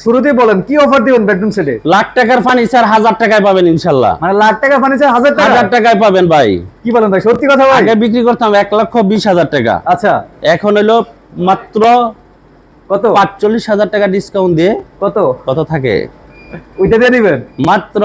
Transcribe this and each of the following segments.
শুরুতেই বলেন কি অফার দিবেন বেডরুম সেটে? লাখ টাকার ফার্নিচার 1000 টাকায় পাবেন ইনশাআল্লাহ। মানে লাখ টাকার ফার্নিচার 1000 টাকা? 1000 টাকায় পাবেন ভাই। কি বলেন ভাই, সত্যি কথা ভাই? আগে বিক্রি করতাম 1,20,000 টাকা। আচ্ছা, এখন হলো মাত্র কত? 45,000 টাকা ডিসকাউন্ট দিয়ে কত থাকে ওইটা দিয়ে দিবেন? মাত্র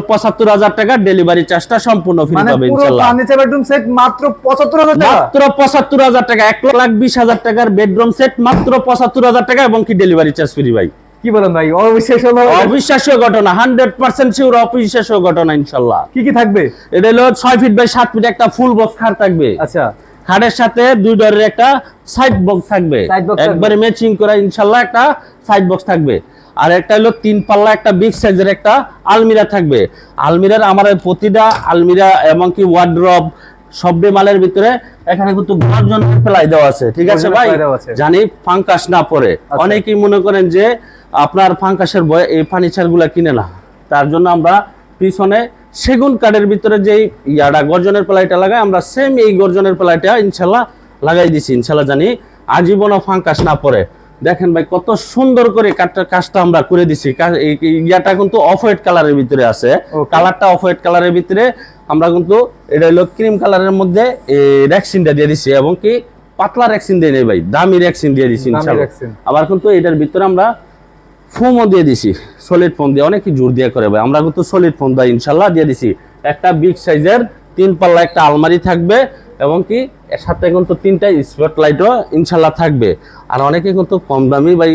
75,000 টাকা ডেলিভারি চার্জটা সম্পূর্ণ ফ্রি মানে পাবেন পুরো ইনশাআল্লাহ। ফার্নিচার বেডরুম সেট মাত্র 75,000 টাকা? মাত্র 75,000 টাকা, 1,20,000 টাকার বেডরুম সেট মাত্র 75,000 টাকা এবং কি ডেলিভারি চার্জ ফ্রি ভাই। কি বলেন ভাই, অবিশ্বাস্য হলো। অবিশ্বাস্য ঘটনা, 100% শিওর অবিশ্বাস্য ঘটনা ইনশাআল্লাহ। কি কি থাকবে? এটা হলো 6 ফিট বাই 7 ফিট একটা ফুল বক্স খাট থাকবে। আচ্ছা, খাটের সাথে 2 ডোরের একটা সাইড বক্স থাকবে, একবারে ম্যাচিং করা ইনশাআল্লাহ একটা সাইড বক্স থাকবে। আর একটা হলো 3 পাল্লা একটা বিগ সাইজের একটা আলমিরা থাকবে। আলমিরার আমার প্রতিটা আলমিরা এবং কি ওয়ার্ড্রব সবডে মালের ভিতরে এখানে কিন্তু গর্জন ফেলাই দেওয়া আছে, ঠিক আছে ভাই, জানি ফাঙ্কাস না পড়ে। অনেকেই মনে করেন যে আপনার ফাঙ্কাসের ভয়ে এই ফার্নিচার গুলা কিনে না, তার জন্য আমরা পিছনে সেগুন কাঠের ভিতরে যে ইয়াটা গর্জনের প্লাইটা লাগাই, আমরা সেম এই গর্জনের প্লাইটা ইনশাআল্লাহ লাগাই দিছি ইনশাআল্লাহ, জানি আজীবনও ফাঙ্কাস না পড়ে। দেখেন ভাই কত সুন্দর করে কাজটা আমরা করে দিছি। ইয়াটা কিন্তু অফ হোয়াইট কালারের ভিতরে আছে, কালারটা অফ হোয়াইট কালারের ভিতরে আমরা কিন্তু এটা হলো ক্রিম কালারের মধ্যে রেক্সিনটা দিয়ে দিছি এবং কি পাতলা রেক্সিন দিয়ে নেই ভাই, দামি রেক্সিন দিয়ে দিছি ইনশাআল্লাহ। আবার কিন্তু এটার ভিতরে আমরা ফোমও দিয়ে দিছি, সলিড ফোম দিয়ে, অনেক জোর দিয়ে করে ভাই, আমরা কিন্তু সলিড ফোম দিয়ে ইনশাআল্লাহ দিয়ে দিছি। একটা বিগ সাইজের 3 পাল্লা একটা আলমারি থাকবে এবং কি এর সাথে কিন্তু 3টা স্পট লাইটও ইনশাআল্লাহ থাকবে। আর অনেকে কিন্তু কম দামি ভাই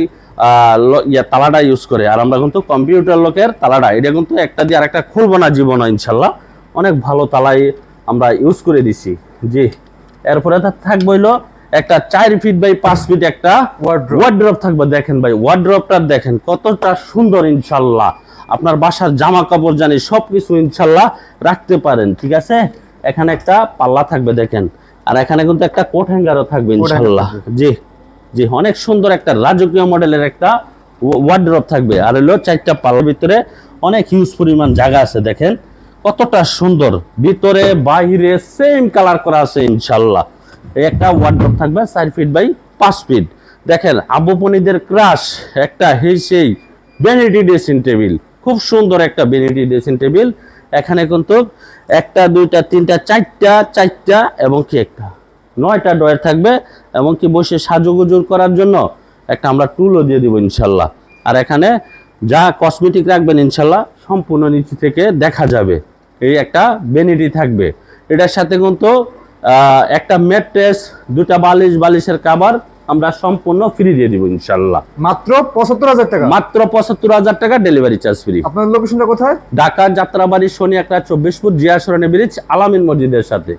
তালাটা ইউজ করে, আর আমরা কিন্তু কম্পিউটার লকের তালাটা, এটা কিন্তু একটা দিয়ে আরেকটা খুলবো না জীবনে ইনশাআল্লাহ, অনেক ভালো তালাই আমরা ইউজ করে দিছি। জি, এরপরে থাকবে হইলো একটা 4 ফিট বাই 5 ফিট একটা ওয়ার্ড্রপ থাকবে। দেখেন ভাই ওয়ার্ড্রপটা দেখেন কতটা সুন্দর ইনশাআল্লাহ, আপনার বাসার জামা কাপড় জানি সবকিছু ইনশাআল্লাহ রাখতে পারেন, ঠিক আছে। এখানে একটা পাল্লা থাকবে দেখেন, আর এখানে কিন্তু একটা কোট হ্যাঙ্গারও থাকবে ইনশাআল্লাহ। জি জি, অনেক সুন্দর একটা রাজকীয় মডেলের একটা ওয়ার্ড্রপ থাকবে। আর হলো 4টা পাল্লার ভিতরে অনেক হিউজ পরিমাণ জায়গা আছে, দেখেন কতটা সুন্দর, ভিতরে বাইরে সেম কালার করা আছে ইনশাআল্লাহ। এই একটা ওয়ার্ড্রপ থাকবে 4 ফিট বাই 5 ফিট। দেখেন আবু পনিদের ক্রাশ একটা সেই ভ্যানিটি ড্রেসিং টেবিল, খুব সুন্দর একটা ভ্যানিটি ড্রেসিং টেবিল। এখানে কিন্তু 1টা 2টা 3টা 4টা এবং কি একটা 9টা ডয়ার থাকবে এবং কি বসে সাজুগুজুর করার জন্য একটা আমরা টুলও দিয়ে দিব ইনশাআল্লাহ। আর এখানে যা কসমেটিক রাখবেন ইনশাআল্লাহ সম্পূর্ণ নিচে থেকে দেখা যাবে। এই একটা ভ্যানিটি থাকবে, এটার সাথে কিন্তু একটা ম্যাট্রেস, 2টা বালিশের কভার আমরা সম্পূর্ণ ফ্রি দিয়ে দিব ইনশাআল্লাহ। মাত্র 75,000 টাকা? মাত্র 75,000 টাকা ডেলিভারি চার্জ ফ্রি। আপনার লোকেশনটা কোথায়? ঢাকা যাত্রাবাড়ি শনি একটা 24 ফুট জিয়া সরণি ব্রিজ আলামিন মসজিদের সাথে।